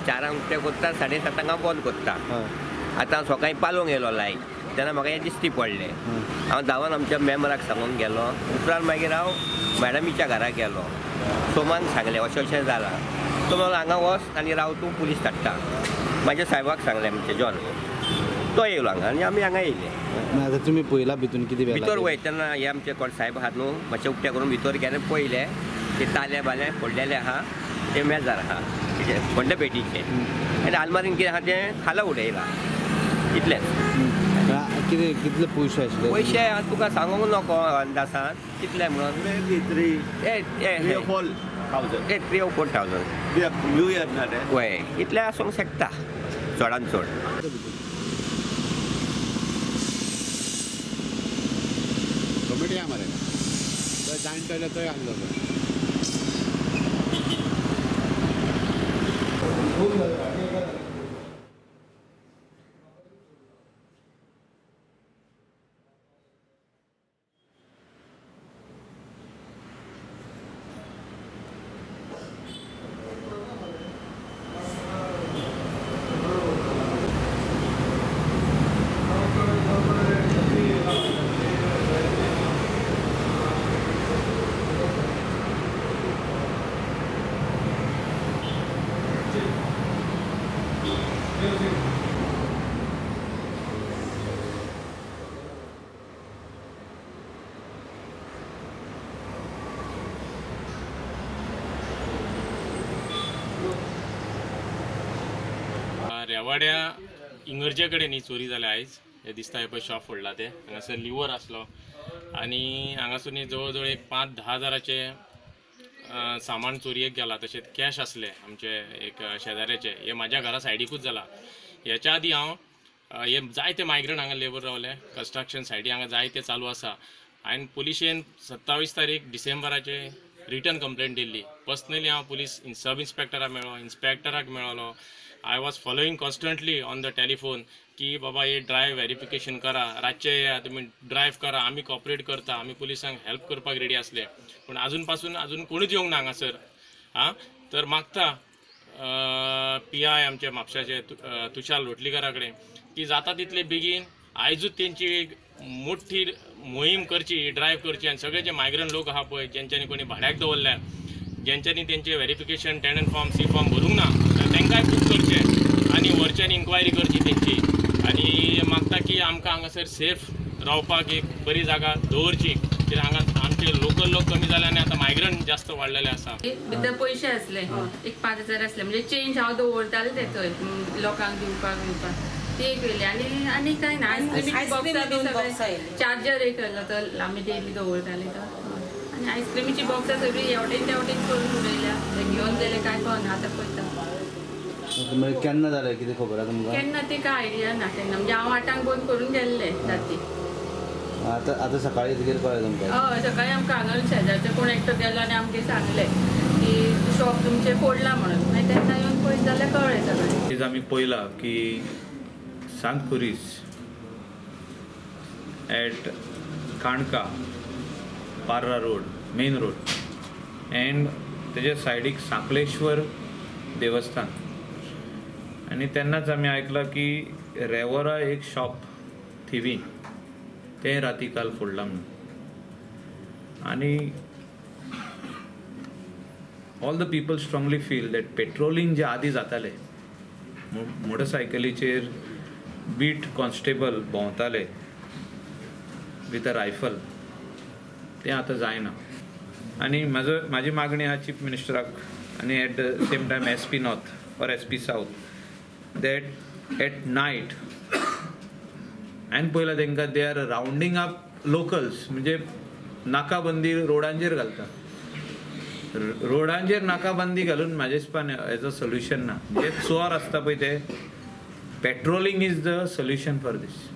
4 ते करता 7:30 बंद करता. आतां सकाळीं पालोवंक गेलो लायट तेन्ना म्हाका हें दिश्टी पडलें. हांव धांवन आमच्या मेंबराक सांगून गेलो. उपरांत मागीर हांव मॅडमीच्या घरा गेलो. सोमान सांगलें अशें अशें जालां. तो म्हणलो हांगा वच आनी राव तूं पुलीस धाडटा. म्हाज्या साहेबाक सांगलें म्हणजे जॉन. तो येयलो हांगा आनी आमी हांगा येयले. आतां तुमी पळयला भितून कितें भितर वयतना हे आमचे कोण साहेब आहात न्हू मातशें उक्तें करून भितर गेले पळयले ते ताले बाले फोडलेले आहा ते मेजार आहा व्हडले पेटीचे आनी आलमारीन कितें आहा तें खाला उडयलां इतलेंच. कितले पयशे आसले? पयशे आतां तुका सांगूंक नको अंदासान कितले म्हणून 3 or 4,000 न्यू इयर ना रे वय इतले आसूंक शकता चडांत चड. कॉमेडी आहे मरे तो जॉईन केलं तो आणलं रेवाड्या इंगरजे कडेन ही चोरी जाल्या आयज. हे दिसता हे पळय शॉप फोडला ते हांगासर लिवर आसलो आनी हांगासून जवळ जवळ एक 5-10 हजाराचे सामान चोरयेक गेला. तशेंच कॅश आसले आमचे एक शेजाऱ्याचे. हे म्हाज्या घरा सायडीकूच जाला. हेच्या आदी हांव हे जायते मायग्रंट हांगा लेबर रावले. कन्स्ट्रक्शन सायडी हांगा जायते चालू आसा. हांवें पुलिशेन 27 तारीख डिसेंबराचे रिटर्न कंप्लेंट दिल्ली. पर्सनली हांव पुलीस सब इन्स्पेक्टराक मेळ्ळो, इन्स्पेक्टराक मेळ्ळो. I was following constantly on the telephone की बाबा हे ड्रायव्ह व्हेरिफिकेशन करा, रातचे तुमी ड्रायव्ह करा, आमी कॉपरेट करता, आमी पुलिसांक हेल्प करपाक रेडी आसले. पूण अजून कोणूच येवंक ना हांगासर. तर मागता PI आमचे म्हापशाचे तुषार लोटलीकरा कडेन की जाता तितले बेगीन आयजूच तेंची एक मोठी मोहीम करची, ड्रायव्ह करची आनी सगळे जे मायग्रंट लोक आहा पळय जेंच्यांनी कोणी भाड्याक दवरल्या, ज्यांच्यांनी तेंचे verification tenant form C form भरूंक ना तांकांय खूब करचें आनी व्हरच्यांनी इन्क्वायरी करची तेंची. आनी मागता की आमकां हांगासर सेफ रावपाक एक बरी जागा दवरची. कित्याक हांगा आमचे लोकल लोक कमी जाले आनी आतां मायग्रंट जास्त वाडलेले आसा. भितर पयशे आसले एक 5,000 आसले म्हणजे चेंज हांव दवरताले ते थंय लोकांक दिवपाक ते एक वेले आनी कांय ना. आयस्क्रीम चार्जर एक तर आमी डेली दवरताले तो आनी आयस्क्रीमीची बॉक्सां सगळी हेवटेन तेवटेन करून उडयल्या. ते घेवन गेले काय कळना आतां पळयता. केन्ना जालें कितें खबर आहा तुमकां? केन्ना ते काय आयडिया ना तेन्ना म्हणजे हांव 8 बंद करून गेल्ले राती. आतां सकाळीं कितें कळ्ळें तुमकां? हय सकाळीं आमकां हांगा शेजारचे कोण एकटो गेलो आनी आमकां सांगलें की शॉप तुमचें फोडला म्हणून. मागीर तेन्ना येवन पळयत जाल्यार कळ्ळें सगळें. आमी पळयलां की सांत खुरीस एट काणका पार्रा रोड मेन रोड एंड तेजे सायडीक सांकलेश्वर देवस्थान. आनी तेन्नाच आमी आयकलां की रेवरा एक शॉप थिवी तें राती काल फोडलां म्हणून. आनी all the people strongly feel that patrolling जे आदी जाताले मोटरसायकलीचेर बीट कॉन्स्टेबल भोंवताले विथ अ रायफल तें आतां जायना. आनी म्हाजी मागणी आहा चीफ मिनिस्टराक आनी at the same time SP north और SP south that at night हांवें पळयलां तांकां they are rounding up locals म्हणजे नाकाबंदी रोडांचेर घालता. रोडांचेर नाकाबंदी घालून म्हाज्या हिसपान एज अ सोल्युशन ना. जे चोर आसता पळय ते patrolling is the solution for this.